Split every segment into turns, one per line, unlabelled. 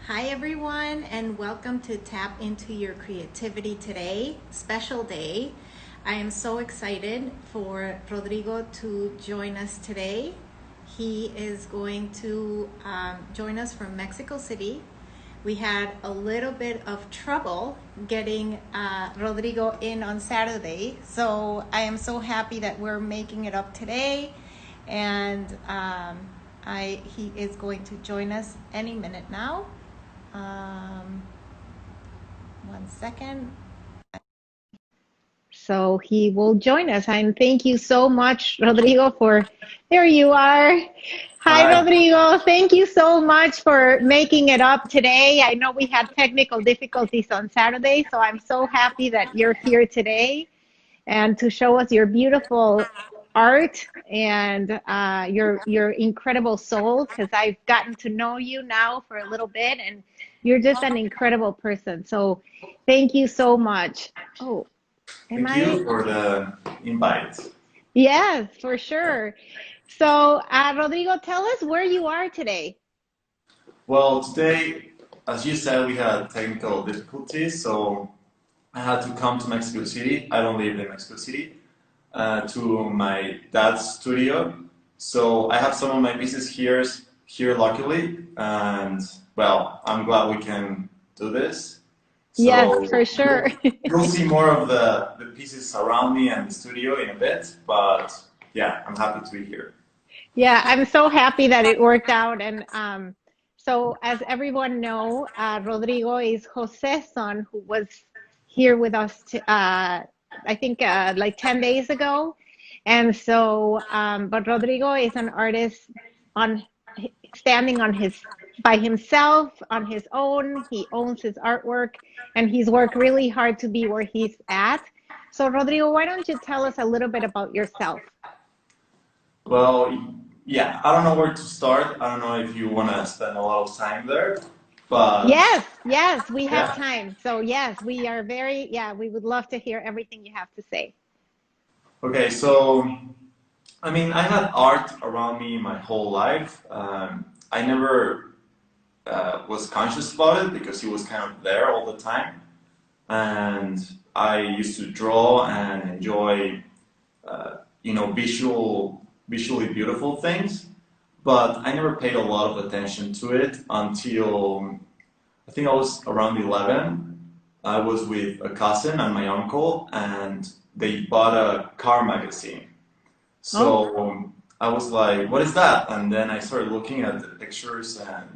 Hi everyone, and welcome to Tap Into Your Creativity today, special day. I am so excited for Rodrigo to join us today. He is going to join us from Mexico City. We had a little bit of trouble getting Rodrigo in on Saturday, so I am so happy that we're making it up today, and he is going to join us any minute now. Um, 1 second. So he will join us. And thank you so much, Rodrigo, there you are. Hi,
Hi.
Rodrigo. Thank you so much for making it up today. I know we had technical difficulties on Saturday, so I'm so happy that you're here today and to show us your beautiful art and your incredible soul, because I've gotten to know you now for a little bit, and you're just an incredible person. So thank you so much. Oh, am
Thank
I?
you for the invite.
Yes, for sure. So, Rodrigo, tell us where you are today.
Well, today, as you said, we had technical difficulties, so I had to come to Mexico City. I don't live in Mexico City, to my dad's studio. So I have some of my pieces here luckily, and well, I'm glad we can do this.
Yes,
So
for sure.
you'll see more of the pieces around me and the studio in a bit, but yeah, I'm happy to be here.
Yeah, I'm so happy that it worked out. And so, as everyone know, Rodrigo is Jose's son, who was here with us, I think, like 10 days ago. And so, but Rodrigo is an artist on standing on his by himself on his own. He owns his artwork, and he's worked really hard to be where he's at. So, Rodrigo, why don't you tell us a little bit about yourself?
Well, yeah, I don't know where to start. I don't know if you want to spend a lot of time there, but
Yes, yes, we have
yeah.
time. So, yes, we are yeah, we would love to hear everything you have to say.
Okay, so I mean, I had art around me my whole life. I never was conscious about it because it was kind of there all the time. And I used to draw and enjoy, visually beautiful things. But I never paid a lot of attention to it until I think I was around 11. I was with a cousin and my uncle, and they bought a car magazine.
Oh,
So I was like, what is that? And then I started looking at the pictures and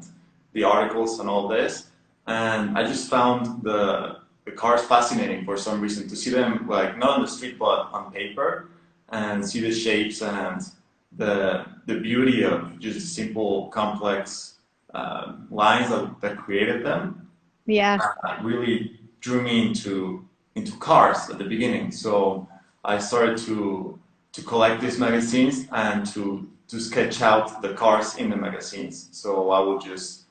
the articles and all this. And I just found the cars fascinating for some reason to see them, like, not on the street, but on paper, and see the shapes and the beauty of just simple, complex lines that created them.
yeah.
Really drew me into cars at the beginning. So I started to collect these magazines and to sketch out the cars in the magazines. So I would just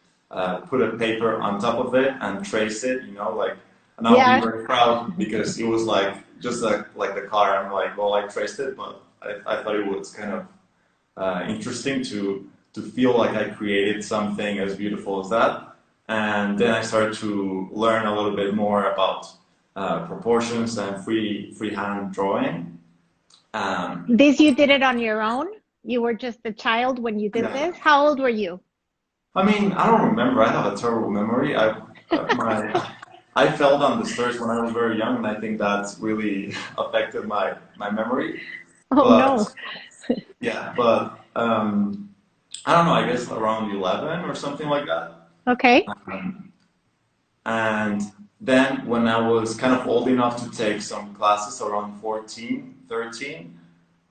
put a paper on top of it and trace it, like, and I'll be
Yeah.
very proud because it was like just like the car. I'm like, well, I traced it, but I thought it was kind of interesting to feel like I created something as beautiful as that. And then I started to learn a little bit more about proportions and freehand drawing. Um,
This you did it on your own? You were just a child when you did
yeah,
this? How old were you?
I mean, I don't remember. I have a terrible memory. I fell down the stairs when I was very young, and I think that's really affected my memory.
Oh,
But
no.
yeah, but I don't know. I guess around 11 or something like that.
Okay.
Um, And then when I was kind of old enough to take some classes around 14, 13,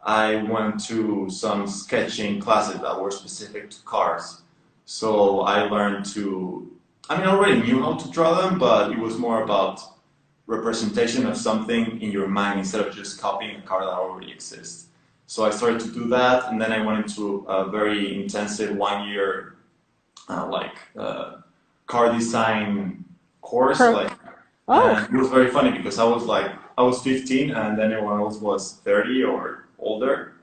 I went to some sketching classes that were specific to cars. So I learned I mean, I already knew how to draw them, but it was more about representation of something in your mind instead of just copying a car that already exists. So I started to do that, and then I went into a very intensive 1 year car design course,
Per
like,
Oh,
and it was very funny because I was 15 and then everyone else was 30 or older.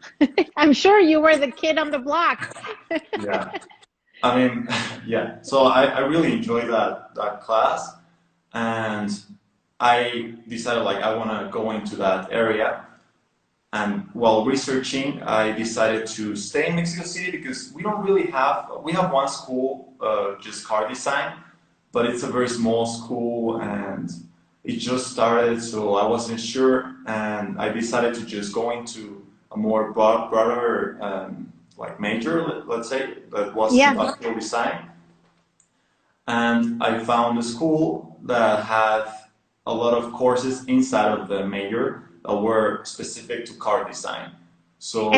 I'm sure you were the kid on the block.
Yeah. I mean, yeah. So I really enjoyed that class, and I decided like I want to go into that area. And while researching, I decided to stay in Mexico City because we have one school, just car design, but it's a very small school and it just started, so I wasn't sure, and I decided to just go into a more broader like major, let's say, that was
Yeah.
industrial design. And I found a school that had a lot of courses inside of the major that were specific to car design.
And
So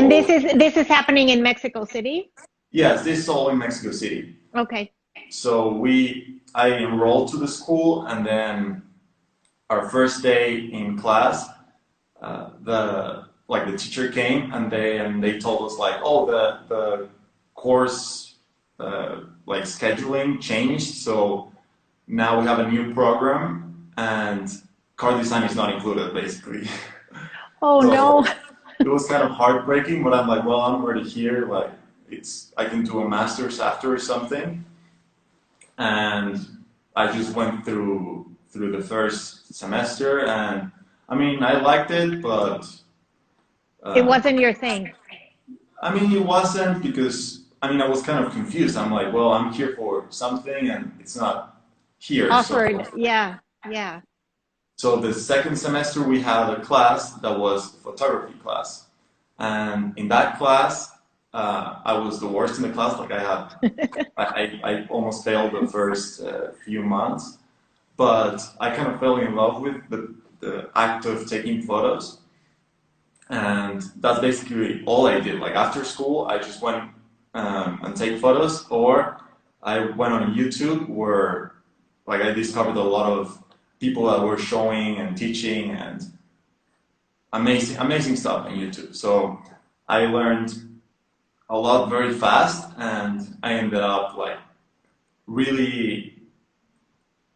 this is happening in Mexico City?
yes, this is all in Mexico City.
Okay.
So I enrolled to the school, and then our first day in class, the teacher came and they told us like, oh, the course like scheduling changed, so now we have a new program and car design is not included, basically.
Oh
So
no.
it was kind of heartbreaking, but I'm like, well, I'm already here. Like, I can do a master's after or something, and I just went through the first semester, and I mean, I liked it, but
It
uh,
wasn't your thing.
I mean, it wasn't because I mean, I was kind of confused. I'm like, well, I'm here for something, and it's not here.
Offered. Yeah. Yeah.
So the second semester we had a class that was photography class, and in that class, I was the worst in the class. Like I almost failed the first few months, but I kind of fell in love with the act of taking photos, and that's basically all I did. Like after school, I just went and take photos, or I went on YouTube where like I discovered a lot of people that were showing and teaching and amazing stuff on YouTube. So I learned a lot very fast, and I ended up like really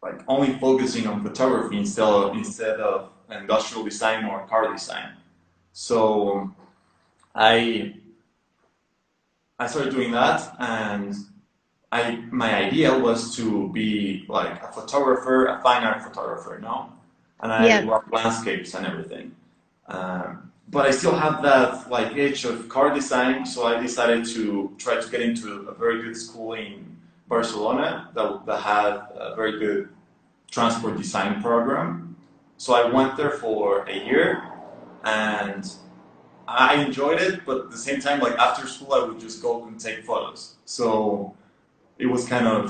like only focusing on photography instead of industrial design or car design. So I I started doing that, and my idea was to be like a photographer, a fine art photographer, no? And I
Yeah.
love landscapes and everything. But I still had that like itch of car design, so I decided to try to get into a very good school in Barcelona that had a very good transport design program. So I went there for a year, and I enjoyed it, but at the same time, like after school, I would just go and take photos. So it was kind of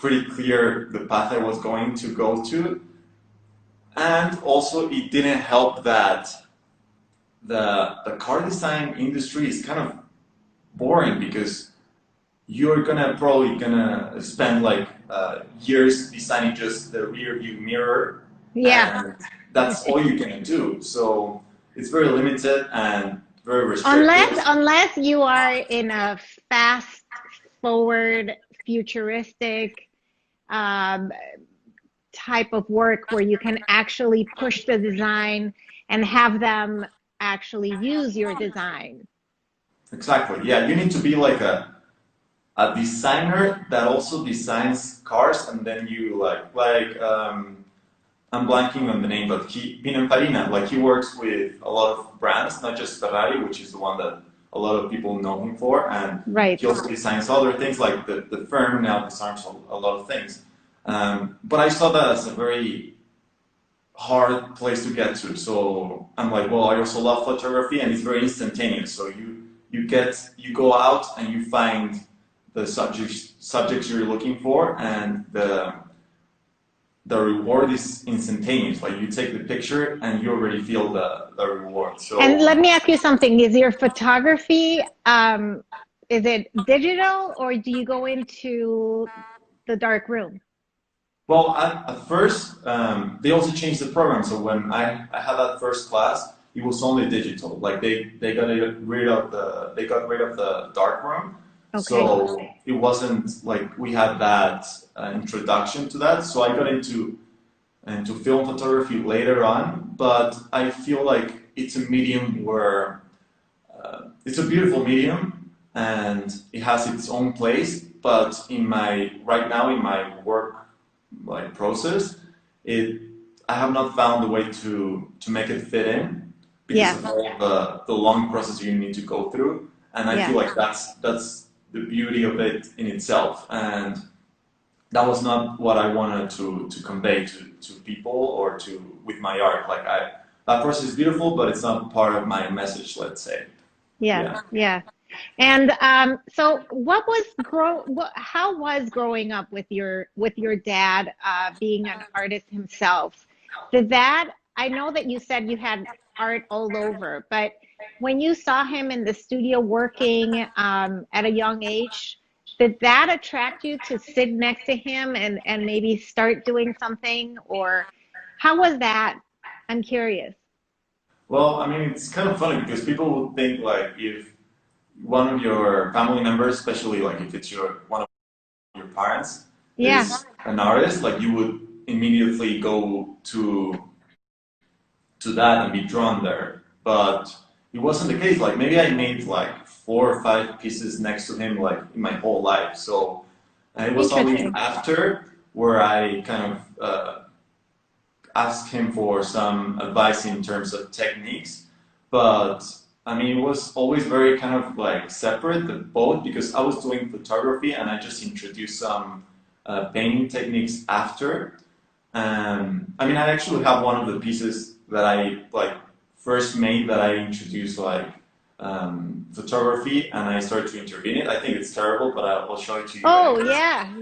pretty clear the path I was going to go to. And also, it didn't help that the car design industry is kind of boring because you're probably gonna spend like years designing just the rear view mirror,
Yeah.
and that's all you're gonna do. So it's very limited and very restricted.
Unless you are in a fast forward futuristic um, type of work where you can actually push the design and have them actually use your design.
Exactly. Yeah, you need to be like a designer that also designs cars, and then you I'm blanking on the name, but Pininfarina, like he works with a lot of brands, not just Ferrari, which is the one that a lot of people know him for, and
Right.
he also designs other things, like the firm now designs a lot of things. But I saw that as a very hard place to get to, so I'm like, well, I also love photography, and it's very instantaneous. So you go out and you find the subjects you're looking for, and the reward is instantaneous. Like you take the picture and you already feel the reward.
And
So,
let me ask you something. Is your photography, is it digital or do you go into the dark room?
well, at first, they also changed the program. So when I had that first class, it was only digital. Like they got rid of the dark room.
Okay.
So it wasn't like we had that introduction to that. So I got into film photography later on, but I feel like it's a medium where it's a beautiful medium, and it has its own place. But right now in my work like process, I have not found a way to make it fit in because
Yeah.
of all the long process you need to go through, and I feel like that's the beauty of it in itself, and that was not what I wanted to convey to people or with my art. Like that process is beautiful, but it's not part of my message, let's say.
Yeah. And so how was growing up with your dad being an artist himself? I know that you said you had art all over, but when you saw him in the studio working at a young age, did that attract you to sit next to him and maybe start doing something? Or how was that? I'm curious.
Well, I mean, it's kind of funny because people would think like if one of your family members, especially like if it's one of your parents,
Yeah.
is an artist, like you would immediately go to that and be drawn there. But it wasn't the case. Like maybe I made like 4 or 5 pieces next to him like in my whole life. So it was only
Interesting.
after where I kind of asked him for some advice in terms of techniques. But I mean, it was always very kind of like separate, the both, because I was doing photography and I just introduced some painting techniques after. I mean, I actually have one of the pieces that I like first made that I introduced like photography and I started to intervene it. I think it's terrible, but I'll show it to you
Oh,
anyways.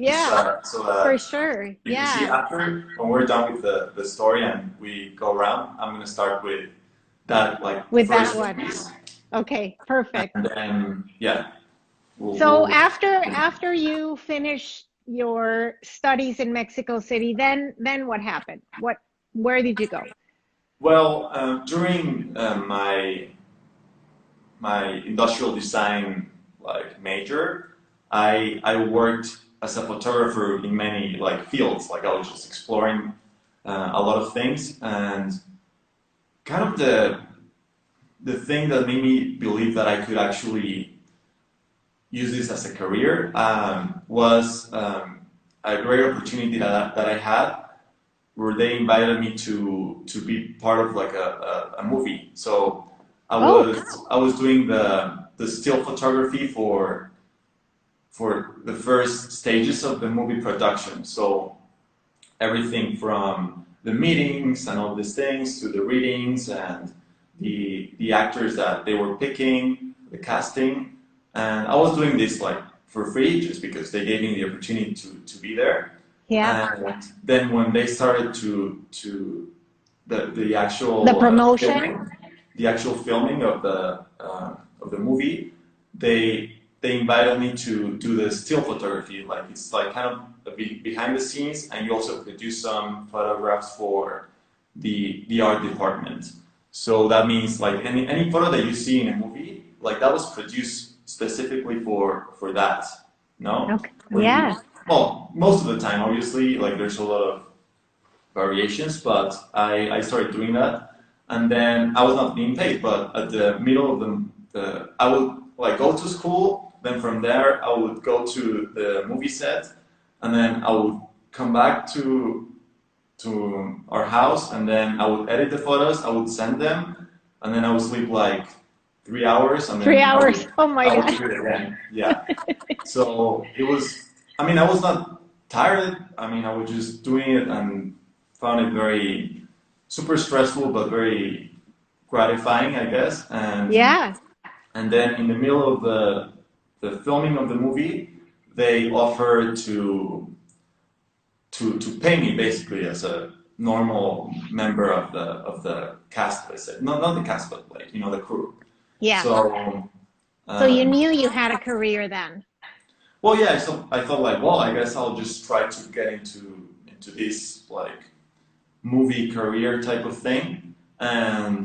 yeah,
So
for
that
sure.
you can see
Yeah,
after when we're done with the story and we go around, I'm gonna start with that like
with that
first
one.
piece,
Okay, perfect.
and then yeah,
So
we'll
after you finish your studies in Mexico City, then what happened? Where did you go?
well during my industrial design like major, I worked as a photographer in many like fields. Like I was just exploring a lot of things, and kind of the thing that made me believe that I could actually use this as a career was a great opportunity that I had where they invited me to be part of like a movie. So
Oh,
I was doing the still photography for the first stages of the movie production. So everything from the meetings and all these things to the readings and the actors that they were picking, the casting, and I was doing this like for free just because they gave me the opportunity to be there.
yeah.
And then when they started to the
The
actual
promotion?
filming, of the movie, they invited me to do the still photography. Like it's like kind of behind the scenes, and you also produce some photographs for the art department. So that means like any photo that you see in a movie, like that was produced specifically for that. No,
Okay.
when you
Yeah.
well, most of the time, obviously, like there's a lot of variations, but I started doing that, and then I was not being paid. But at the middle of I would like go to school. Then from there, I would go to the movie set, and then I would come back to our house, and then I would edit the photos. I would send them, and then I would sleep like 3 hours, and
Three
then
hours. Oh my
I would
God.
do it again. Yeah. So it was. I mean, I was not tired. I mean, I was just doing it and found it very super stressful, but very gratifying, I guess.
Yeah.
And then in the middle of the filming of the movie, they offered to pay me basically as a normal member of the cast. I said, no, not the cast, but like the crew.
Yeah.
So.
So you
Um,
knew you had a career then.
well, yeah, so I thought like, well, I guess I'll just try to get into this like movie career type of thing. And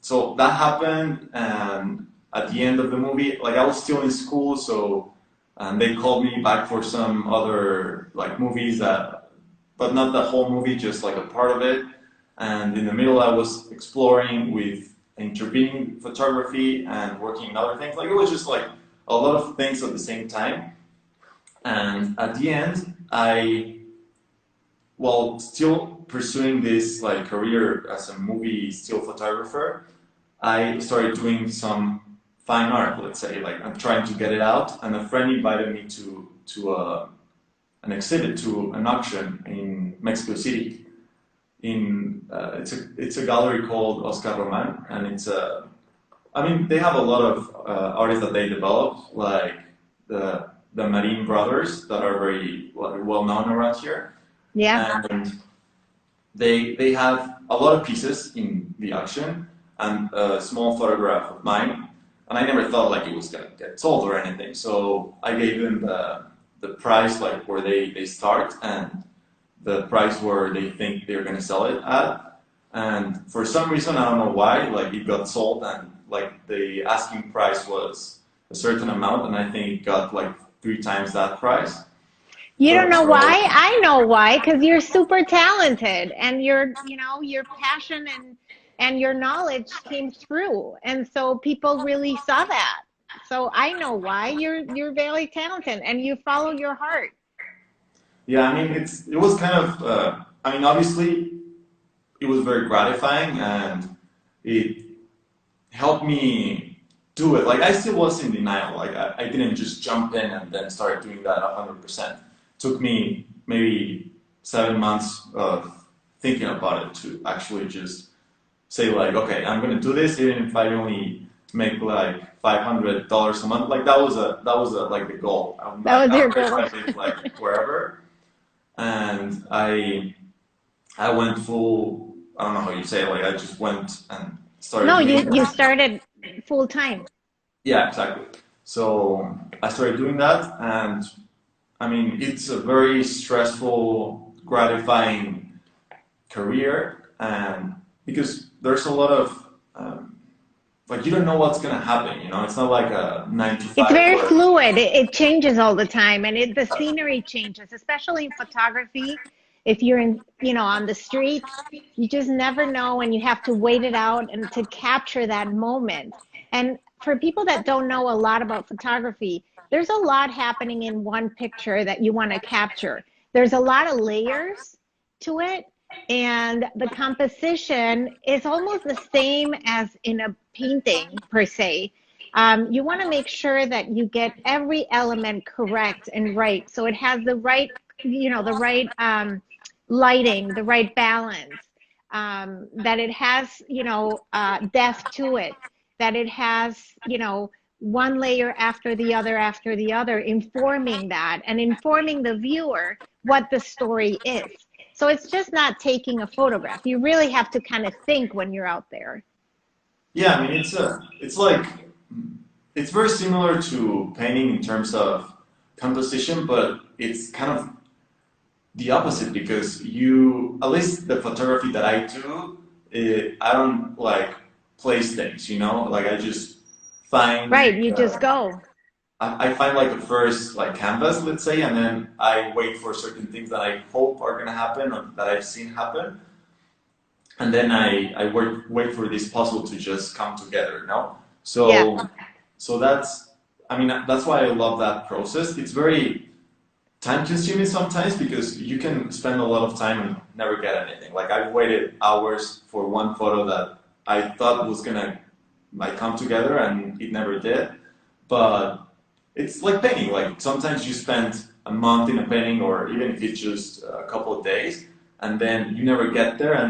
so that happened. And at the end of the movie, like I was still in school, so they called me back for some other like movies but not the whole movie, just like a part of it. And in the middle, I was exploring with intervening photography and working in other things. Like it was just like a lot of things at the same time. And at the end, while still pursuing this like career as a movie still photographer, I started doing some fine art, let's say, like I'm trying to get it out. And a friend invited me to an exhibit, to an auction in Mexico City. It's a gallery called Oscar Roman, and they have a lot of artists that they develop, like the Marin brothers that are very well known around here.
Yeah.
And they have a lot of pieces in the auction and a small photograph of mine. And I never thought like it was gonna get sold or anything. So I gave them the price like where they start and the price where they think they're gonna sell it at. And for some reason, I don't know why, like it got sold and like the asking price was a certain amount, and I think it got like 3 times that price.
You don't know
So,
why? I know why, because you're super talented and your passion and your knowledge came through. And so people really saw that. So I know why. You're very talented and you follow your heart.
yeah, I mean, it was kind of, obviously, it was very gratifying and it helped me do it. Like, I still was in denial. Like, I didn't just jump in and then start doing that 100%. Took me maybe 7 months of thinking about it to actually just say like, okay, I'm gonna do this even if I only make like $500 a month. Like that was like the goal.
That was your
I
goal.
spent it like wherever, and I went full. I don't know how you say it. Like I just went and started
No,
doing
you
it.
started full time.
Yeah, exactly. So I started doing that, and I mean, it's a very stressful, gratifying career, and because there's a lot of like you don't know what's gonna happen. It's not like a nine to
It's
five
very
where
fluid. It changes all the time, and the scenery changes, especially in photography. If you're on the streets, you just never know, and you have to wait it out and to capture that moment. And for people that don't know a lot about photography, there's a lot happening in one picture that you want to capture. There's a lot of layers to it, and the composition is almost the same as in a painting per se. You want to make sure that you get every element correct and right, so it has the right, the right lighting, the right balance, that it has, depth to it, that it has, one layer after the other, informing that and informing the viewer what the story is. So it's just not taking a photograph. You really have to kind of think when you're out there.
yeah, I mean it's very similar to painting in terms of composition, but it's kind of the opposite because at least the photography that I do, I don't like place things, like I just find
Right, you just go.
I find like the first like canvas, let's say, and then I wait for certain things that I hope are gonna happen or that I've seen happen, and then I wait for this puzzle to just come together,
Yeah.
So that's why I love that process. It's very time consuming sometimes because you can spend a lot of time and never get anything. Like I've waited hours for one photo that I thought was gonna like come together and it never did. But it's like painting. Like sometimes you spend a month in a painting, or even if it's just a couple of days, and then you never get there, and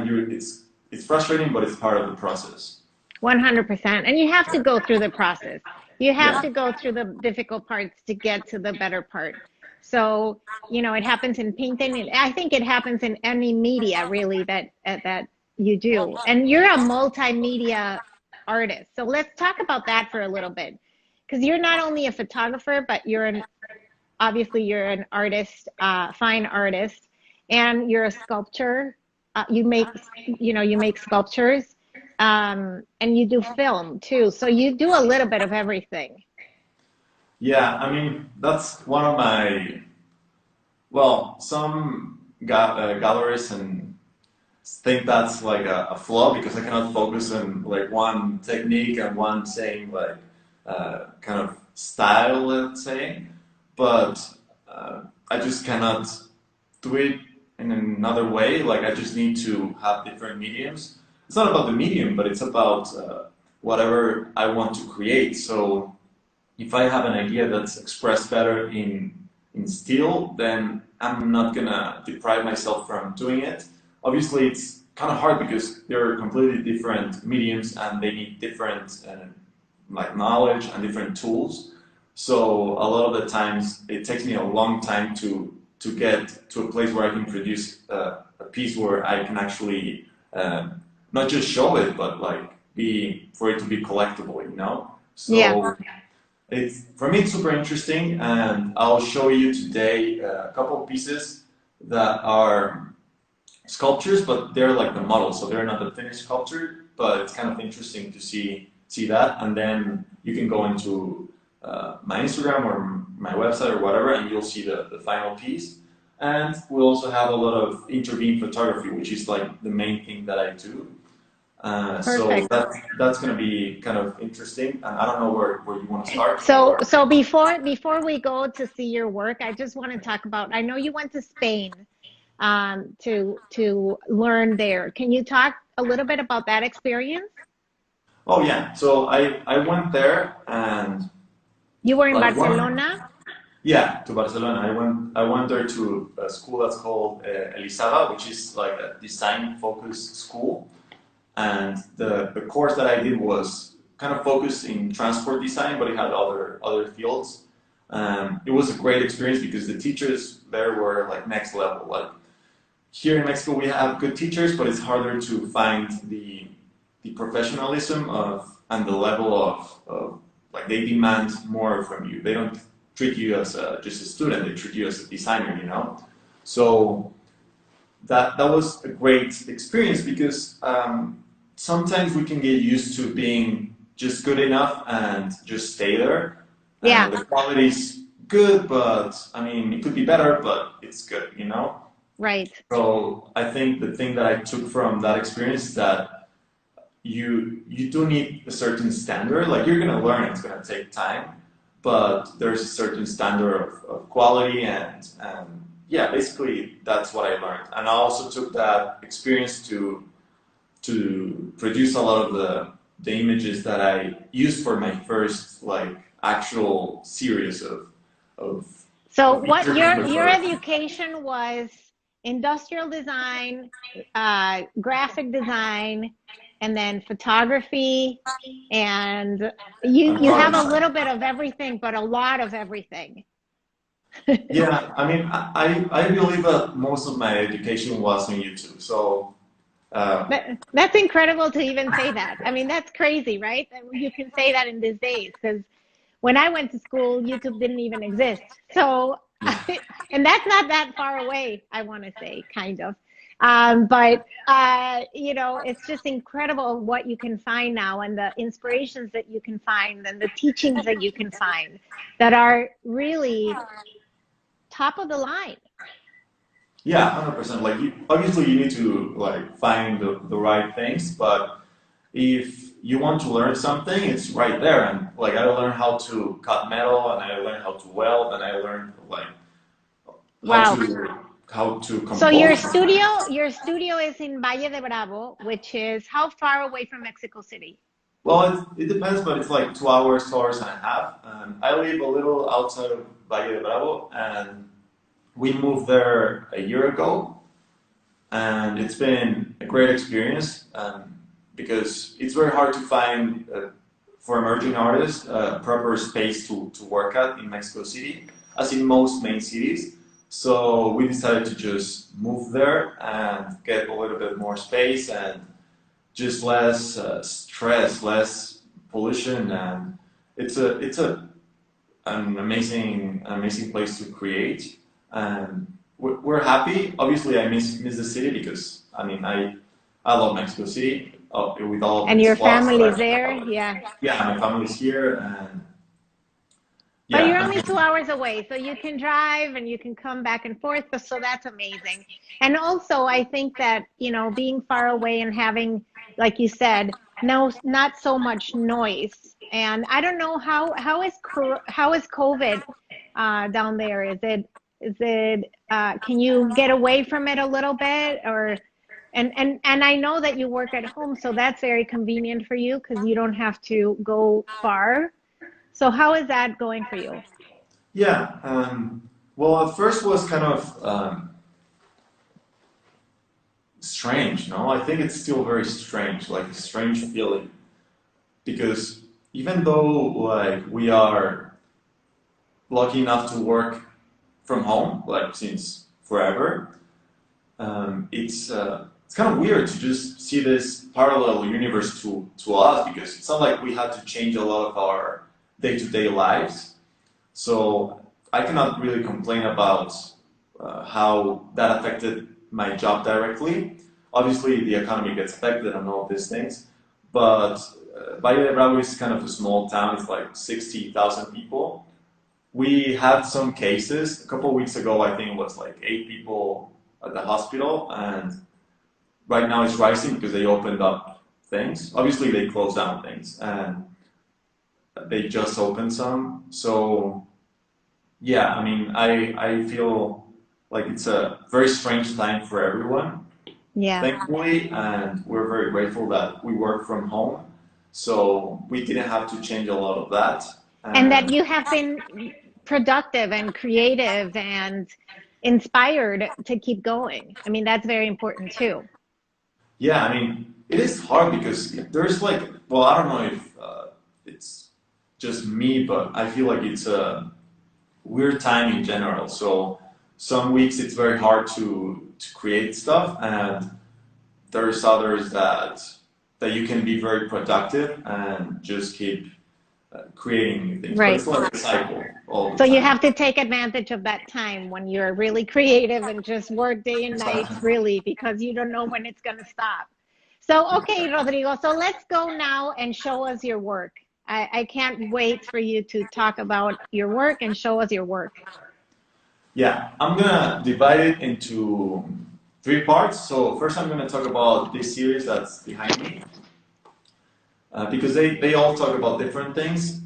it's frustrating, but it's part of the process.
100%. And you have to go through the process. You have
Yeah.
to go through the difficult parts to get to the better part. So, it happens in painting. And I think it happens in any media really that you do. And you're a multimedia artist. So let's talk about that for a little bit. Because you're not only a photographer, but obviously you're an artist, fine artist, and you're a sculptor. You make sculptures, and you do film too. So you do a little bit of everything.
Yeah, I mean, that's one of my, some galleries and think that's like a flaw because I cannot focus on like one technique and one saying like kind of style, let's say, but I just cannot do it in another way. Like I just need to have different mediums. It's not about the medium, but it's about whatever I want to create. So if I have an idea that's expressed better in steel, then I'm not gonna deprive myself from doing it. Obviously, it's kind of hard because they're completely different mediums and they need different like knowledge and different tools. So a lot of the times it takes me a long time to get to a place where I can produce a piece where I can actually not just show it, but like be for it to be collectible, you know? So
Yeah.
it's for me it's super interesting, and I'll show you today a couple of pieces that are sculptures, but they're like the model, so they're not the finished sculpture. But it's kind of interesting to see that, and then you can go into my Instagram or my website or whatever, and you'll see the final piece. And we also have a lot of interbeam photography, which is like the main thing that I do. So
Perfect.
that's going to be kind of interesting, and I don't know where you want to start.
So before we go to see your work, I just want to talk about, I know you went to Spain to learn there. Can you talk a little bit about that experience?
Oh yeah, so I went there and
You were in
like
Barcelona?
yeah, to Barcelona. I went there to a school that's called Elizaga, which is like a design focused school. And the course that I did was kind of focused in transport design, but it had other fields. It was a great experience because the teachers there were like next level. Like here in Mexico, we have good teachers, but it's harder to find the professionalism of and the level of like they demand more from you. They don't treat you as just a student; they treat you as a designer. You know, so that was a great experience because sometimes we can get used to being just good enough and just stay there.
Yeah.
The quality's good, but I mean it could be better, but it's good, you know?
Right.
So I think the thing that I took from that experience is that you do need a certain standard. Like you're gonna learn, it's gonna take time, but there's a certain standard of quality and yeah, basically that's what I learned. And I also took that experience to produce a lot of the images that I used for my first like actual series of
So
of
what
interviews
your
with.
education was industrial design, graphic design, and then photography, and
And
you have
product
a
design.
little bit of everything, but a lot of everything.
Yeah, I mean, I believe that most of my education was on YouTube. So, uh,
That's incredible to even say that. I mean, that's crazy, right? That you can say that in these days, because when I went to school, YouTube didn't even exist. So, and that's not that far away, I want to say, kind of. But you know, it's just incredible what you can find now and the inspirations that you can find and the teachings that you can find that are really top of the line.
yeah, 100%. Like, obviously, you need to like find the right things, but if you want to learn something, it's right there. And like, I learned how to cut metal, and I learned how to weld, and I learned like how
Wow.
to how to
So
compose.
your studio is in Valle de Bravo, which is how far away from Mexico City?
Well, it depends, but it's like 2 hours, 2 hours and a half. I live a little outside of Valle de Bravo, and we moved there a year ago, and it's been a great experience because it's very hard to find for emerging artists a proper space to work at in Mexico City, as in most main cities. So we decided to just move there and get a little bit more space and just less stress, less pollution, and it's an amazing place to create. And we're happy. Obviously, I miss the city because I mean I love Mexico City with all of
And
its
your
flaws,
family is
but
there? Yeah.
yeah, my family's here, and
But you're
yeah,
only 2 hours away, so you can drive and you can come back and forth. So that's amazing. And also, I think that, you know, being far away and having, like you said, no, not so much noise. And I don't know how is COVID down there? Can you get away from it a little bit, or and I know that you work at home, so that's very convenient for you because you don't have to go far. So how is that going for you?
Yeah. Well, at first was kind of strange. No, I think it's still very strange, like a strange feeling, because even though like we are lucky enough to work from home, like since forever, it's kind of weird to just see this parallel universe to us, because it's not like we had to change a lot of our day-to-day lives. So I cannot really complain about how that affected my job directly. Obviously, the economy gets affected and all these things, but Valle de Bravo is kind of a small town. It's like 60,000 people. We had some cases. A couple of weeks ago, I think it was like 8 people at the hospital, and right now it's rising because they opened up things. Obviously, they closed down things, and they just opened some. So, yeah, I mean, I feel like it's a very strange time for everyone,
Yeah.
thankfully, and we're very grateful that we work from home. So we didn't have to change a lot of that.
And that
And
you have been productive and creative and inspired to keep going. I mean, that's very important too.
yeah, I mean, it is hard because there's like, well, I don't know if it's just me, but I feel like it's a weird time in general. So some weeks it's very hard to create stuff, and there's others that you can be very productive and just keep creating new things. But
Right.
it's like a cycle all the
So you
time.
have to take advantage of that time when you're really creative and just work day and night,
Exactly.
really, because you don't know when it's going to stop. So, okay, Rodrigo, so let's go now and show us your work. I can't wait for you to talk about your work and show us your work.
Yeah, I'm gonna divide it into 3 parts. So first I'm gonna talk about this series that's behind me, because they all talk about different things,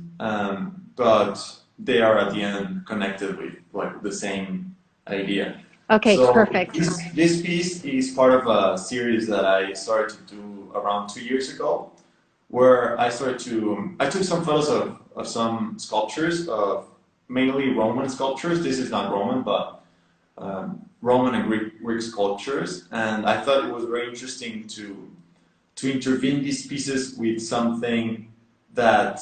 but they are at the end connected with like the same idea.
Okay,
So
perfect.
this piece is part of a series that I started to do around 2 years ago, where I took some photos of some sculptures, of mainly Roman sculptures. This is not Roman, but Roman and Greek sculptures, and I thought it was very interesting to intervene these pieces with something that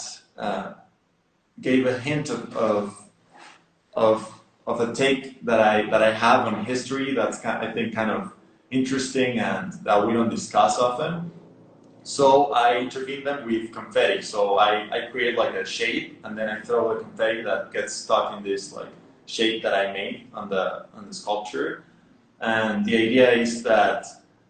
gave a hint of a take that I have on history that's I think kind of interesting and that we don't discuss often. So I intervene them with confetti. So I create like a shape, and then I throw the confetti that gets stuck in this like shape that I made on the sculpture. And the idea is that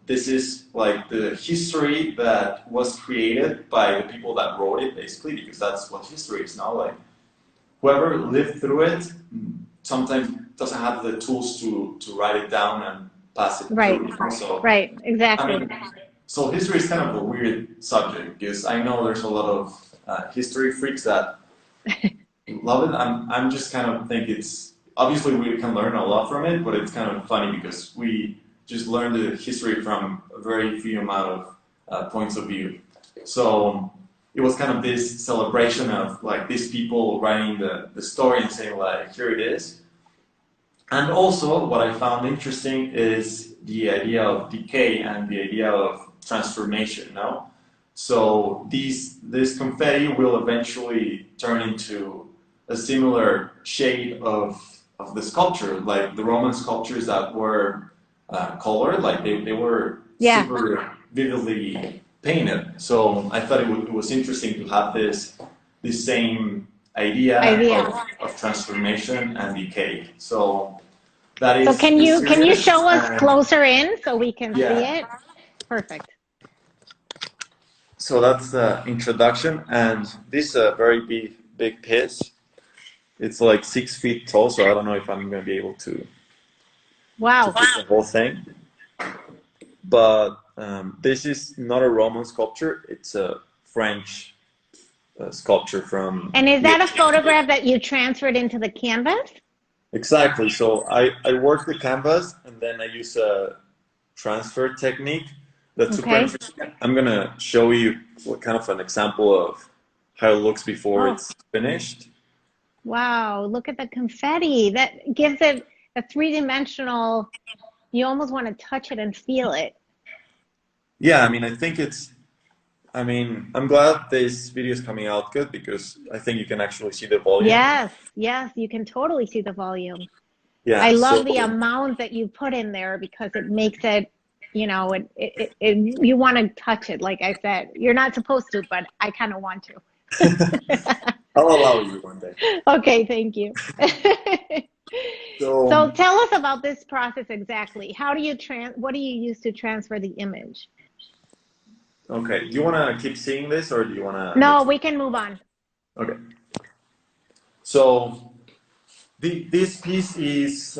this is like the history that was created by the people that wrote it, basically, because that's what history is now. Like whoever lived through it sometimes doesn't have the tools to write it down and pass it
Right,
through. You know? So
right,
I
exactly.
mean, so history is kind of a weird subject because I know there's a lot of history freaks that love it. I'm just kind of think it's obviously we can learn a lot from it, but it's kind of funny because we just learn the history from a very few amount of points of view. So it was kind of this celebration of like these people writing the story and saying like here it is. And also what I found interesting is the idea of decay and the idea of transformation. No, so this confetti will eventually turn into a similar shade of the sculpture, like the Roman sculptures that were colored, like they were
Yeah,
super vividly painted. So I thought it was interesting to have this same idea
idea.
of transformation and decay. So that
So
is the
can you
series,
show us
and
closer in so we can see
yeah.
it? Perfect.
So that's the introduction, and this is a very big piece. It's like 6 feet tall, so I don't know if I'm gonna be able to
Wow.
fit the whole thing. But this is not a Roman sculpture, it's a French sculpture from...
And is that a photograph that you transferred into the canvas?
Exactly. So I work the canvas and then I use a transfer technique that's super
Okay.
interesting. I'm gonna show you what kind of an example of how it looks before
Oh,
it's finished.
wow. Look at the confetti. That gives it a three-dimensional, you almost want to touch it and feel it.
Yeah, I mean, I'm glad this video is coming out good because I think you can actually see the volume.
Yes, yes, you can totally see the volume. I
Yeah, so
love the amount that you put in there because it makes it, you want to touch it, like I said. You're not supposed to, but I kind of want to.
I'll allow you one day.
Okay, thank you. So
So,
tell us about this process exactly. What do you use to transfer the image?
okay, do you want to keep seeing this or do you want to move
No,
to...
we can move on.
Okay, so this piece is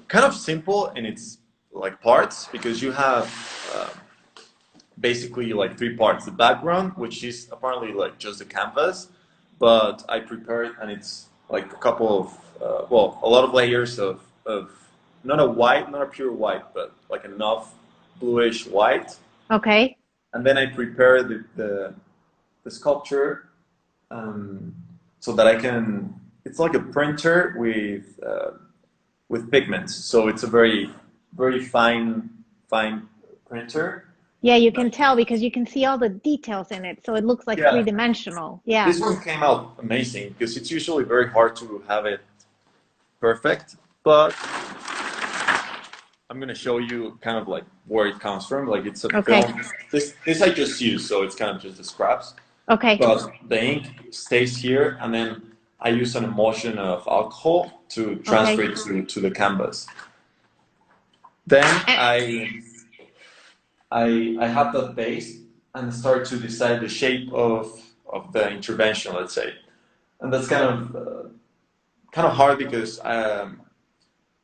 kind of simple in its like parts because you have basically like three parts. The background, which is apparently like just the canvas, but I prepared and it's like a couple of, well, a lot of layers of not a white, not a pure white, but like enough bluish white.
Okay.
And then I prepare the sculpture so that I can, it's like a printer with pigments. So it's a very, very fine printer.
Yeah, you can tell because you can see all the details in it. So it looks like
Yeah,
three-dimensional. Yeah.
this one came out amazing because it's usually very hard to have it perfect, but I'm gonna show you kind of like where it comes from. Like it's a
Okay.
film. This I just used, so it's kind of just the scraps.
Okay.
But the ink stays here, and then I use an emulsion of alcohol to transfer
Okay.
it to the canvas. Then I have that base and start to decide the shape of the intervention, let's say, and that's kind of hard because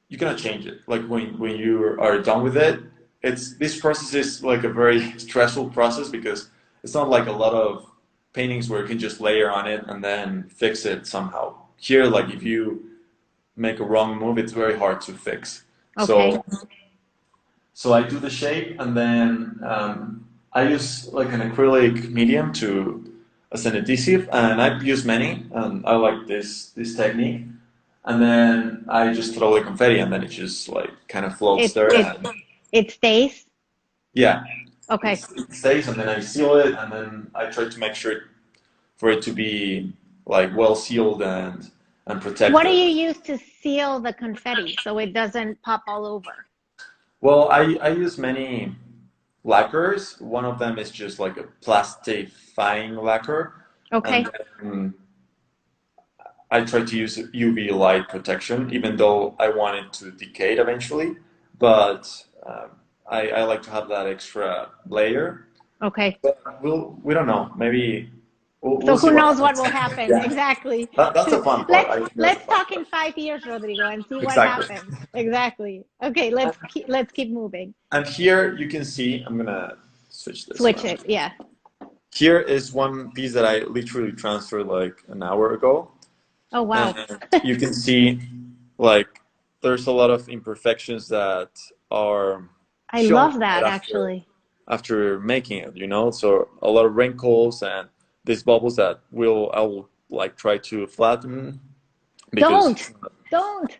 you cannot change it. Like when you are done with it, this process is like a very stressful process because it's not like a lot of paintings where you can just layer on it and then fix it somehow. Here, like if you make a wrong move, it's very hard to fix.
Okay.
So I do the shape and then I use like an acrylic medium as an adhesive, and I've used many, and I like this technique. And then I just throw the confetti, and then it just like kind of floats
It
there.
it
And
it stays.
yeah,
Okay.
it stays, and then I seal it, and then I try to make sure for it to be like well sealed and
What do
protected.
you use to seal the confetti so it doesn't pop all over?
Well, I use many lacquers. One of them is just like a plastifying lacquer,
Okay.
and then I try to use UV light protection, even though I want it to decay eventually. But I like to have that extra layer.
Okay.
But we don't know. Maybe
So
we'll see
who
what
knows what
happens.
will happen?
Yeah,
Exactly.
that's a fun part. I think that's
Let's
the fun
talk in
part.
5 years, Rodrigo, and see what
Exactly.
happens. Exactly. Okay, let's keep moving.
And here you can see, I'm gonna switch this
Switch
around.
it. Yeah.
Here is one piece that I literally transferred like an hour ago.
Oh wow.
And you can see like there's a lot of imperfections that are
I
shown
love
right
that actually.
after making it, you know? So a lot of wrinkles and these bubbles that I will like try to flatten because
Don't.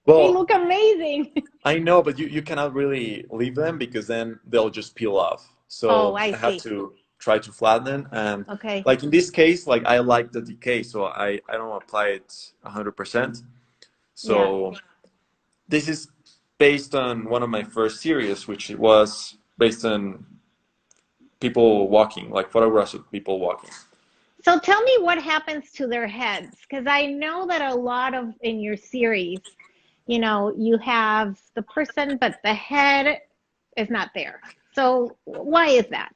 They
well,
look amazing.
I know, but you cannot really leave them because then they'll just peel off.
Oh,
So
I
I have
see.
to try to flatten and
Okay.
like in this case, like I like the decay, so I don't apply it 100%.
Yeah.
So this is based on one of my first series, which was based on people walking, like photographs of people walking.
So tell me what happens to their heads, because I know that a lot of in your series, you have the person, but the head is not there. So why is that?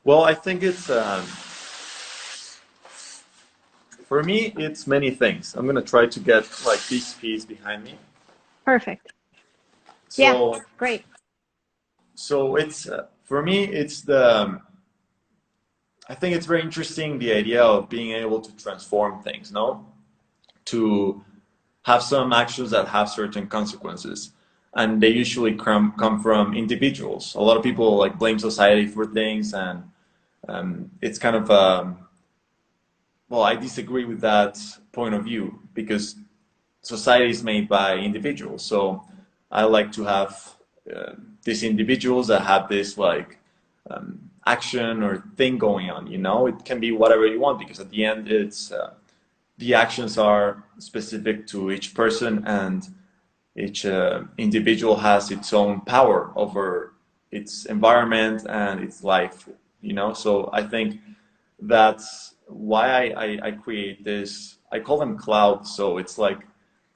Well, I think it's for me, it's many things. I'm gonna try to get like this piece behind me.
Perfect. Yeah,
So,
great.
so it's For me, I think it's very interesting, the idea of being able to transform things, no? To have some actions that have certain consequences. And they usually come from individuals. A lot of people like blame society for things, and it's kind of, well, I disagree with that point of view, because society is made by individuals. So I like to have these individuals that have this like action or thing going on, you know? It can be whatever you want, because at the end it's the actions are specific to each person, and each individual has its own power over its environment and its life, you know? So I think that's why I create this. I call them clouds. So it's like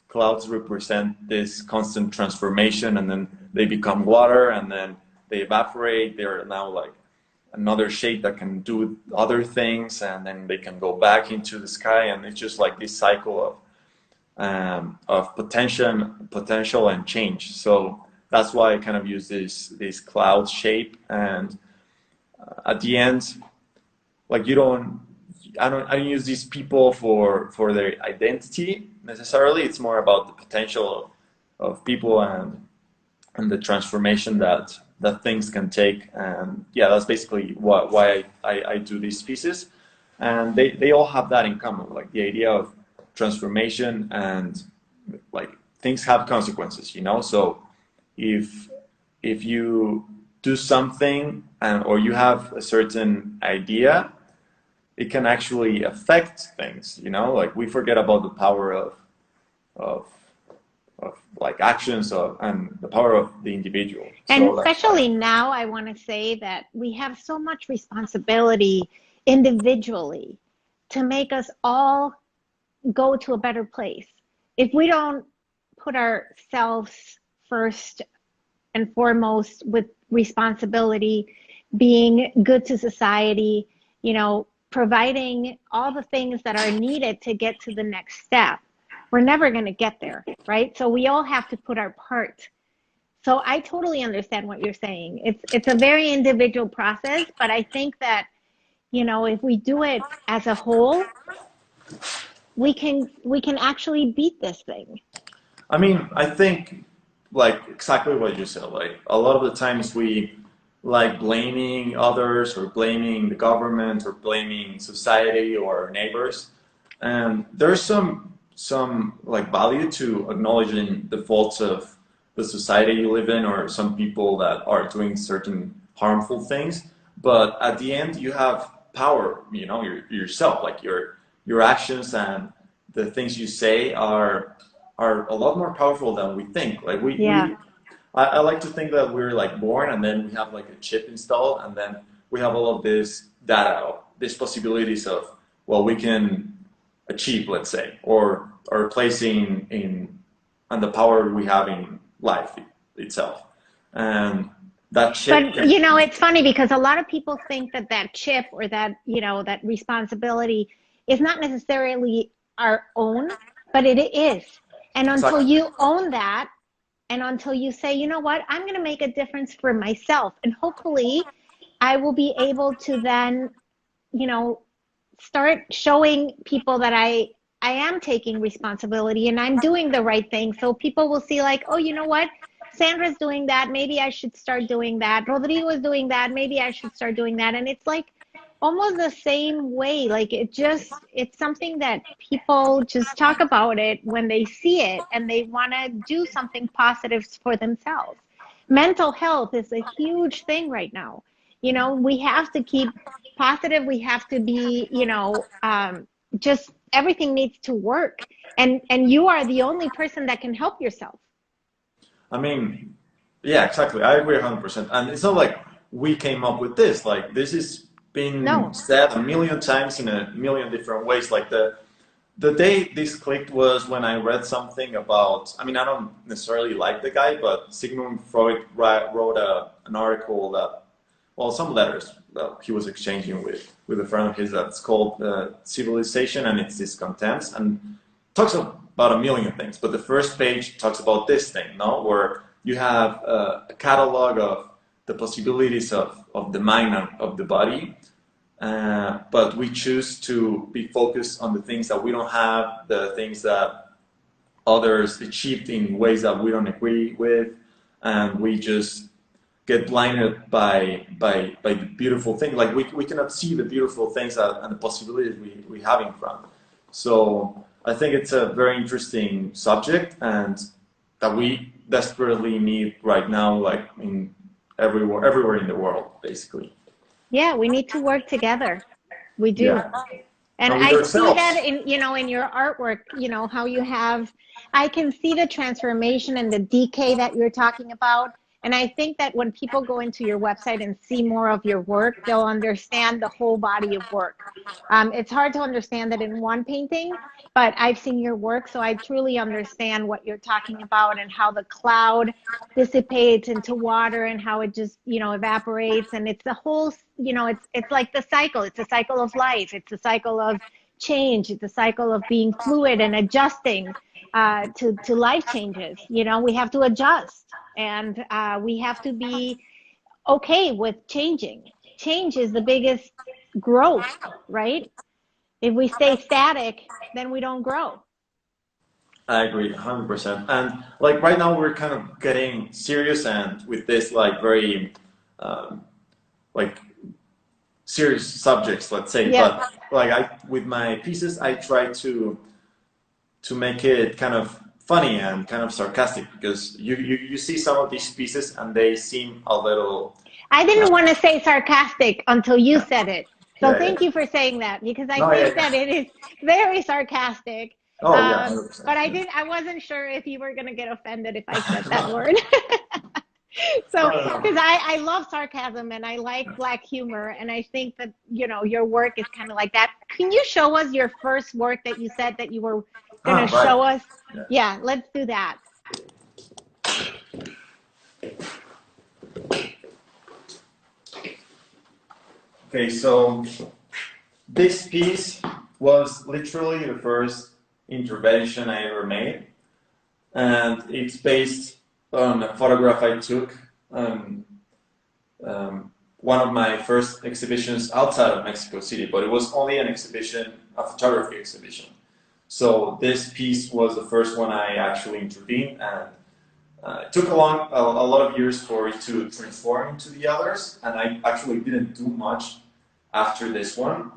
clouds represent this constant transformation, and then they become water, and then they evaporate. They're now like another shape that can do other things, and then they can go back into the sky, and it's just like this cycle of potential and change. So that's why I kind of use this cloud shape, and at the end, like I don't use these people for their identity necessarily. It's more about the potential of people and the transformation that things can take. And yeah, that's basically why I do these pieces. And they all have that in common, like the idea of transformation, and like things have consequences, you know? So if you do something or you have a certain idea, it can actually affect things, you know? Like we forget about the power of like actions and the power of the individual.
And
so
especially now, I want to say that we have so much responsibility individually to make us all go to a better place. If we don't put ourselves first and foremost with responsibility, being good to society, you know, providing all the things that are needed to get to the next step, we're never going to get there, right? So we all have to put our part. So I totally understand what you're saying. It's a very individual process, but I think that, you know, if we do it as a whole, we can actually beat this thing.
I mean, I think like exactly what you said. Like a lot of the times we like blaming others, or blaming the government, or blaming society or our neighbors. And there's some like value to acknowledging the faults of the society you live in, or some people that are doing certain harmful things. But at the end, you have power, you know, yourself, like your actions and the things you say are a lot more powerful than we think. Like I like to think that we're like born, and then we have like a chip installed, and then we have all of this data, these possibilities of what we can achieve, let's say, or placing and the power we have in life itself. And that chip.
But you know, it's funny because a lot of people think that that chip, or that, you know, that responsibility is not necessarily our own, but it is. And until you own that, and until you say, you know what, I'm going to make a difference for myself, and hopefully I will be able to then, you know, start showing people that I am taking responsibility and I'm doing the right thing. So people will see like, oh, you know what, Sandra's doing that, maybe I should start doing that. Rodrigo is doing that, maybe I should start doing that. And it's like almost the same way. Like it's something that people just talk about it when they see it, and they want to do something positive for themselves. Mental health is a huge thing right now. You know, we have to keep positive. We have to be, you know, just everything needs to work. And you are the only person that can help yourself.
I mean, yeah, exactly. I agree 100%. And it's not like we came up with this. Like this is been said a million times in a million different ways. Like the day this clicked was when I read something about, I mean, I don't necessarily like the guy, but Sigmund Freud wrote an article that, well, some letters that he was exchanging with a friend of his that's called Civilization and Its Discontents, and talks about a million things. But the first page talks about this thing, no? Where you have a catalog of the possibilities of the mind and of the body. But we choose to be focused on the things that we don't have, the things that others achieved in ways that we don't agree with, and we just get blinded by the beautiful thing. Like we cannot see the beautiful things and the possibilities we have in front. So I think it's a very interesting subject, and that we desperately need right now, like in everywhere in the world, basically.
Yeah, we need to work together. We do.
Yeah.
And
And with
I see
ourselves.
that in your artwork, how you have, I can see the transformation and the decay that you're talking about. And I think that when people go into your website and see more of your work, they'll understand the whole body of work. It's hard to understand that in one painting, but I've seen your work, so I truly understand what you're talking about and how the cloud dissipates into water and how it just, evaporates. And it's the whole, it's like the cycle. It's a cycle of life. It's a cycle of change. It's a cycle of being fluid and adjusting to life changes. We have to adjust, and we have to be okay with changing. Change is the biggest growth, right? If we stay static, then we don't grow.
I agree, 100%. And like right now, we're kind of getting serious and with this like very like serious subjects, let's say.
Yeah.
But like with my pieces, I try to make it kind of funny and kind of sarcastic, because you see some of these pieces and they seem a little.
I didn't want to say sarcastic until you said it. So
Yeah,
thank you for saying that, because I
No,
think
yeah.
that it is very sarcastic.
Oh yeah, 100%.
But I wasn't sure if you were going to get offended if I said that word. So, because I love sarcasm and I like black humor, and I think that, your work is kind of like that. Can you show us your first work that you said that you were going to
right.
show us?
Yeah.
Yeah, let's do that.
Okay, so this piece was literally the first intervention I ever made, and it's based on a photograph I took on one of my first exhibitions outside of Mexico City, but it was only an exhibition, a photography exhibition. So this piece was the first one I actually intervened, and it took a lot of years for it to transform into the others, and I actually didn't do much after this one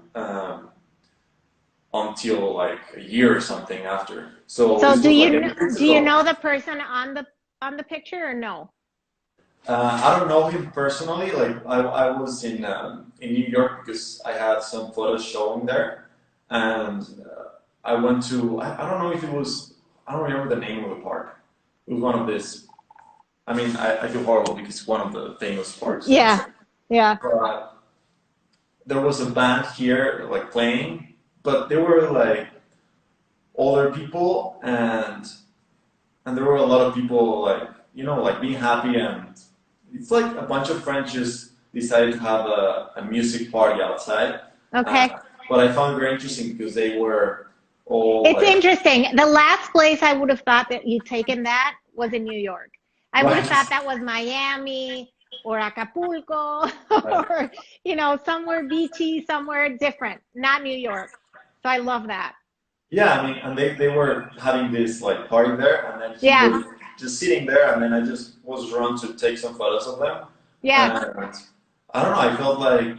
until like a year or something after. So
do you know the person on the picture or no?
I don't know him personally. Like I was in New York because I had some photos showing there, and I went to I don't know if it was, I don't remember the name of the park. It was one of this. I mean, I feel horrible because it's one of the famous parks.
Yeah, yeah.
But there was a band here like playing, but they were like older people, and there were a lot of people like like being happy, and it's like a bunch of friends just decided to have a music party outside.
Okay.
But I found it very interesting because they were all.
It's
like,
interesting. The last place I would have thought that you'd taken that was in New York. I would have thought that was Miami or Acapulco or, somewhere beachy, somewhere different, not New York. So I love that.
Yeah, I mean, and they were having this like party there, and then he was just sitting there, and then I just was drawn to take some photos of them.
Yeah.
And I don't know, I felt like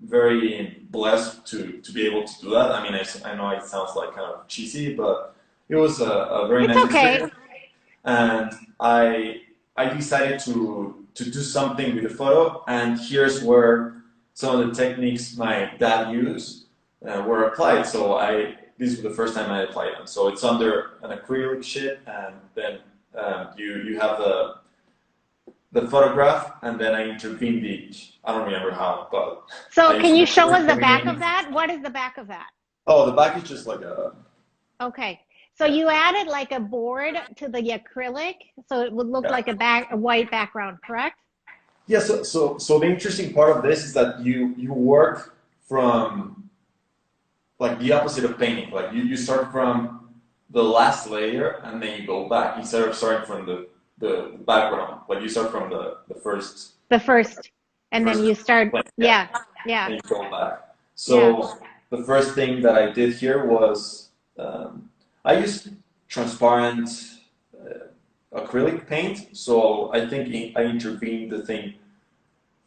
very blessed to be able to do that. I mean, I know it sounds like kind of cheesy, but it was a very nice experience. And I decided to do something with the photo, and here's where some of the techniques my dad used were applied. So this was the first time I applied them. So it's under an acrylic sheet, and then you have the photograph, and then I intervened I don't remember how, but.
So can you show us the back of that? What is the back of that?
Oh, the back is just like a.
Okay. So you added like a board to the acrylic, so it would look like a white background, correct?
Yeah. So the interesting part of this is that you work from like the opposite of painting. Like you start from the last layer and then you go back instead of starting from the background. Like you start from the first
The first, and then you start.
Like,
Yeah, yeah,
and you go back. So the first thing that I did here was I used transparent acrylic paint. So I think I intervened the thing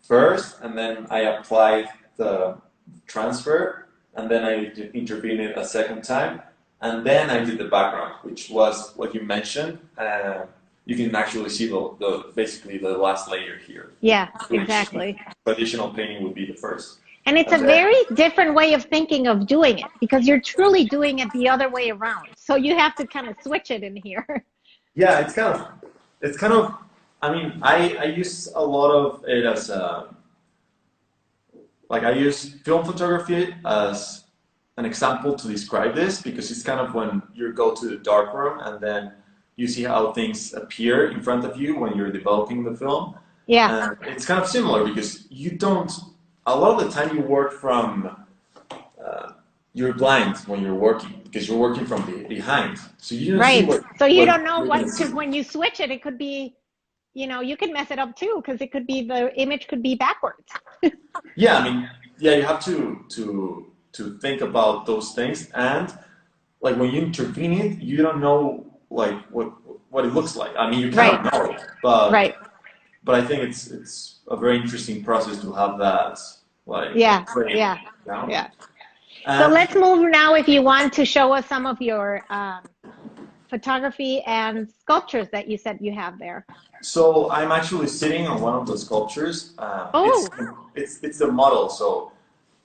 first, and then I applied the transfer, and then I intervened it a second time, and then I did the background, which was what you mentioned. You can actually see the basically the last layer here.
yeah, exactly.
Traditional painting would be the first.
And it's a very different way of thinking of doing it, because you're truly doing it the other way around. So you have to kind of switch it in here.
Yeah, it's kind of, I mean, I use a lot of it as like I use film photography as an example to describe this, because it's kind of when you go to the dark room and then you see how things appear in front of you when you're developing the film.
Yeah.
And it's kind of similar because you don't, a lot of the time you work from, you're blind when you're working because you're working from behind. So you don't see what,
so you don't know what, because when you switch it, it could be, you know, you can mess it up too, because it could be, the image could be backwards.
Yeah, I mean, yeah, you have to think about those things, and like when you intervene it, you don't know like what it looks like. I mean, you kind of know it, but I think it's a very interesting process to have that like
yeah. So let's move now, if you want to show us some of your photography and sculptures that you said you have there.
So I'm actually sitting on one of the sculptures. It's the model. So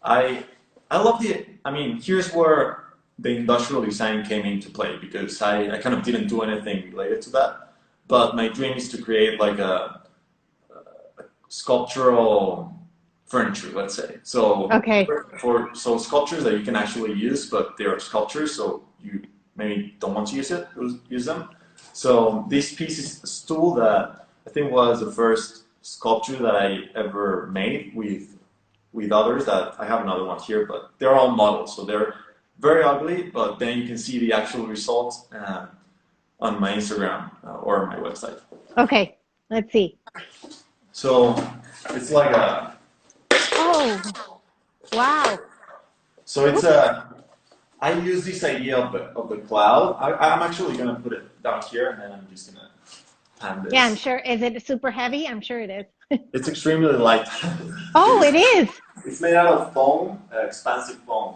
I love I mean, here's where the industrial design came into play, because I kind of didn't do anything related to that. But my dream is to create like a sculptural furniture, let's say. So so sculptures that you can actually use, but they are sculptures, so you maybe don't want to use them. So this piece is a stool that I think was the first sculpture that I ever made with others. That I have another one here, but they're all models, so they're very ugly. But then you can see the actual results on my Instagram or my website.
Okay, let's see.
So it's like a.
Oh, wow.
So it's I use this idea of the cloud. I'm actually gonna put it down here, and then I'm just gonna pan this.
Yeah, I'm sure. Is it super heavy? I'm sure it is.
It's extremely light.
Oh, it is.
It's made out of foam, expansive foam.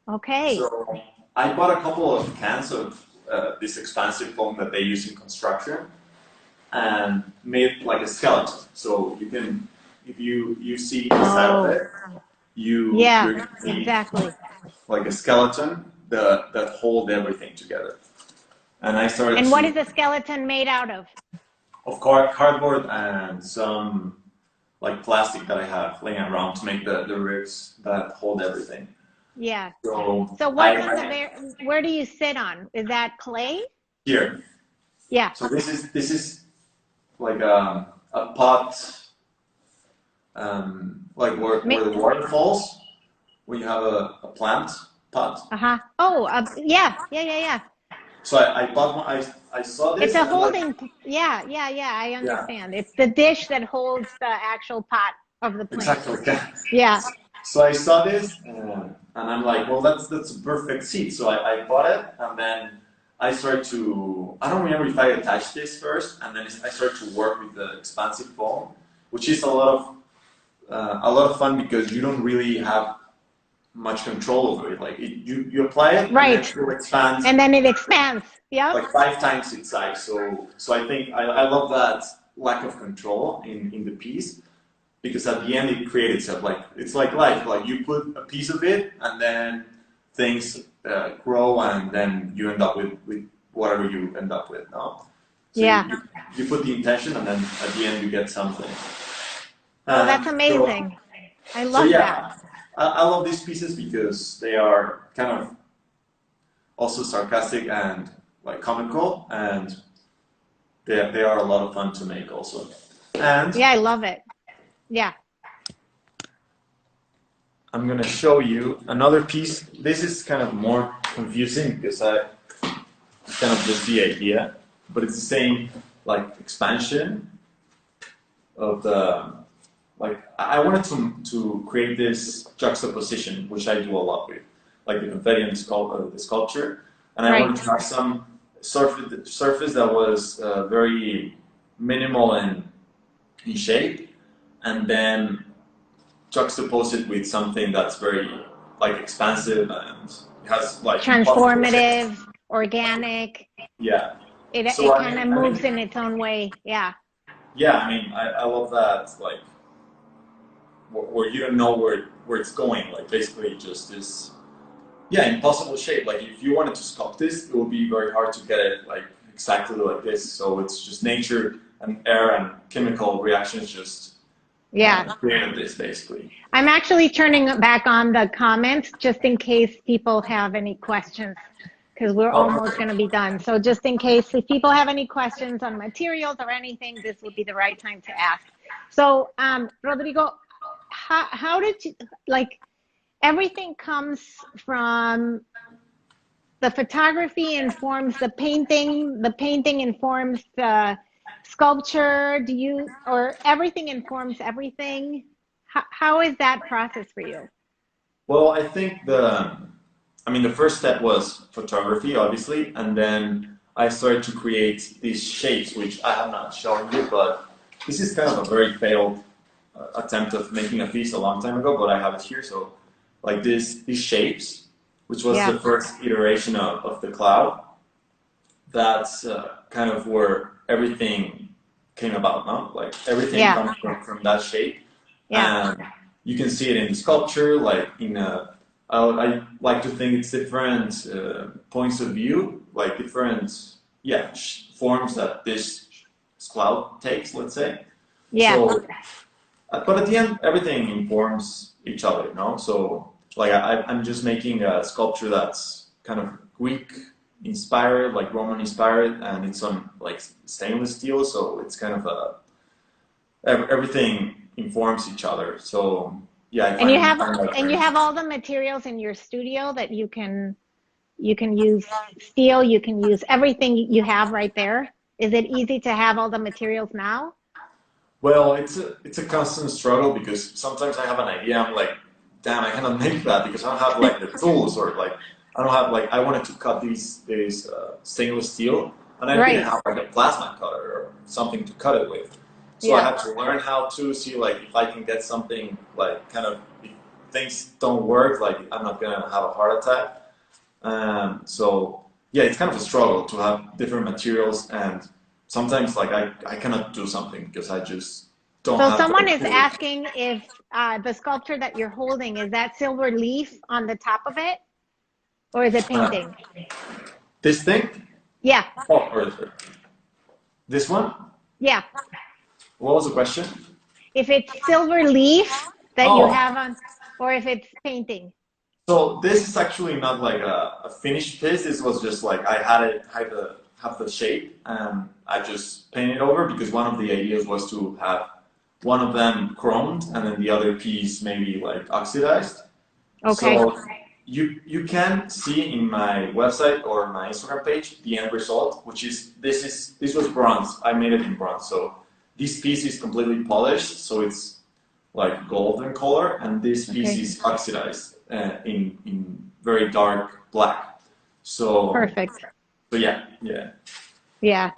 Okay.
So I bought a couple of cans of this expansive foam that they use in construction, and made like a skeleton. So you can, if you see inside of it, you're gonna see
exactly,
like a skeleton that hold everything together. And I started.
And what is the skeleton made out of?
Of cardboard and some like plastic that I have laying around to make the ribs that hold everything.
Yeah.
So
what's on the where do you sit on? Is that clay?
Here.
Yeah.
So this is like a pot, like where the water falls, when you have a plant pot.
Oh, yeah.
So I bought one. I saw this.
It's a holding. Yeah. I understand. Yeah. It's the dish that holds the actual pot of the plant.
Exactly.
Yeah.
So I saw this, and I'm like, well, that's a perfect seat. So I bought it, and then I started to. I don't remember if I attached this first, and then I started to work with the expansive foam, which is a lot of fun because you don't really have much control over it. Like you apply it,
right,
and then it expands,
and then it expands. Yeah,
like 5 times its size. So I think I love that lack of control in the piece, because at the end it creates itself. Like it's like life. Like you put a piece of it, and then things grow, and then you end up with whatever you end up with. No. So you put the intention, and then at the end you get something.
Oh, that's amazing. I love that.
I love these pieces because they are kind of also sarcastic and like comical, and they are a lot of fun to make also. And
yeah, I love it. Yeah.
I'm gonna show you another piece. This is kind of more confusing because it's kind of just the idea, but it's the same like expansion of the like I wanted to create this juxtaposition, which I do a lot with, like the confetti and the sculpture, and I wanted to have some surface that was very minimal in shape, and then juxtapose it with something that's very like expansive and has like
transformative, organic.
Yeah.
It
So
kind of moves in its own way. Yeah.
Yeah, I mean, I love that, like, where you don't know where it's going, like basically just this, yeah, impossible shape. Like if you wanted to sculpt this, it would be very hard to get it like exactly like this. So it's just nature and air and chemical reactions just created this basically.
I'm actually turning back on the comments just in case people have any questions, because we're almost going to be done. So just in case, if people have any questions on materials or anything, this would be the right time to ask. So Rodrigo, how did you, like, everything comes from the photography informs the painting informs the sculpture, or everything informs everything? How is that process for you?
Well, I think the first step was photography, obviously, and then I started to create these shapes, which I have not shown you, but this is kind of a very failed attempt of making a piece a long time ago, but I have it here. So, like these shapes, which was the first iteration of the cloud, that's kind of where everything came about, no? Like everything comes from that shape. And you can see it in sculpture, like I like to think it's different points of view, like different forms that this cloud takes, let's say.
Yeah.
So, but at the end, everything informs each other, no? So, like I'm just making a sculpture that's kind of Greek inspired, like Roman inspired, and it's on like stainless steel, so it's kind of everything informs each other. So yeah,
and you have all the materials in your studio that you can use steel, you can use everything you have right there. Is it easy to have all the materials now?
Well, it's a constant struggle because sometimes I have an idea, I'm like, damn, I cannot make that because I don't have like the tools, or like I don't have like, I wanted to cut these stainless steel, and I didn't have like a plasma cutter or something to cut it with. So I had to learn how to see like if I can get something like kind of, if things don't work, like I'm not gonna have a heart attack. So yeah, it's kind of a struggle to have different materials, and sometimes like I cannot do something because I just don't have.
So someone is asking if the sculpture that you're holding, is that silver leaf on the top of it, or is it painting?
This thing?
Yeah.
Oh, or this one?
Yeah.
What was the question?
If it's silver leaf that you have on, or if it's painting.
So this is actually not like a finished piece. This was just like I have the shape, and I just painted over because one of the ideas was to have one of them chromed and then the other piece maybe like oxidized.
Okay.
So you can see in my website or my Instagram page the end result, which is this was bronze. I made it in bronze. So this piece is completely polished, so it's like golden color, and this piece is oxidized in very dark black. So
perfect.
So yeah.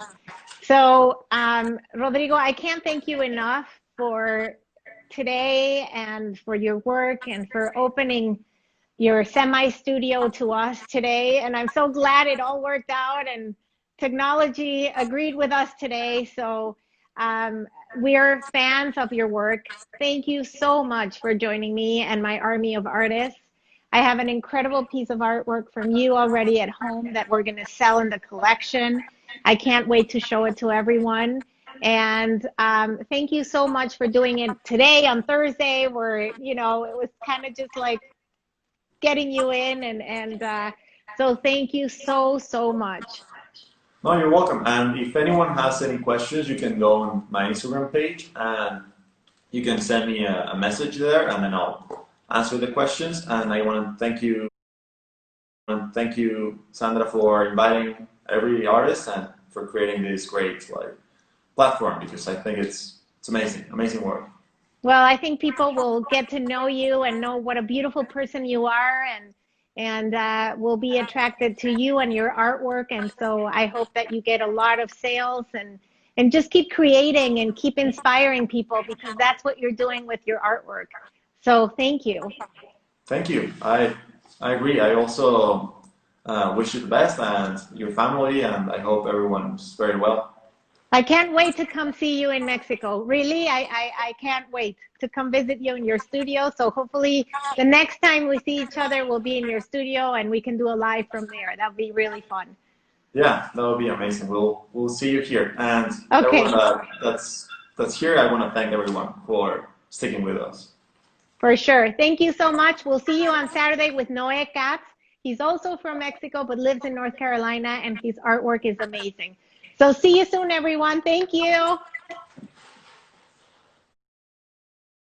So Rodrigo, I can't thank you enough for today and for your work and for opening your semi-studio to us today. And I'm so glad it all worked out and technology agreed with us today. So we're fans of your work. Thank you so much for joining me and my army of artists. I have an incredible piece of artwork from you already at home that we're going to sell in the collection. I can't wait to show it to everyone. And thank you so much for doing it today on Thursday, where, it was kind of just like getting you in. And so thank you so much.
No, you're welcome. And if anyone has any questions, you can go on my Instagram page and you can send me a message there, and then I'll answer the questions. And I want to thank you, Sandra, for inviting every artist and for creating this great platform, because I think it's amazing work.
Well, I think people will get to know you and know what a beautiful person you are, and will be attracted to you and your artwork. And so I hope that you get a lot of sales and just keep creating and keep inspiring people, because that's what you're doing with your artwork. So thank you.
Thank you. I agree. I also wish you the best and your family, and I hope everyone's very well.
I can't wait to come see you in Mexico. Really, I can't wait to come visit you in your studio. So hopefully the next time we see each other, we'll be in your studio and we can do a live from there. That'll be really fun.
Yeah, that would be amazing. We'll see you here. And
Okay,
everyone that's here, I want to thank everyone for sticking with us.
for sure. Thank you so much. We'll see you on Saturday with Noé Katz. He's also from Mexico, but lives in North Carolina, and his artwork is amazing. So see you soon, everyone. Thank you.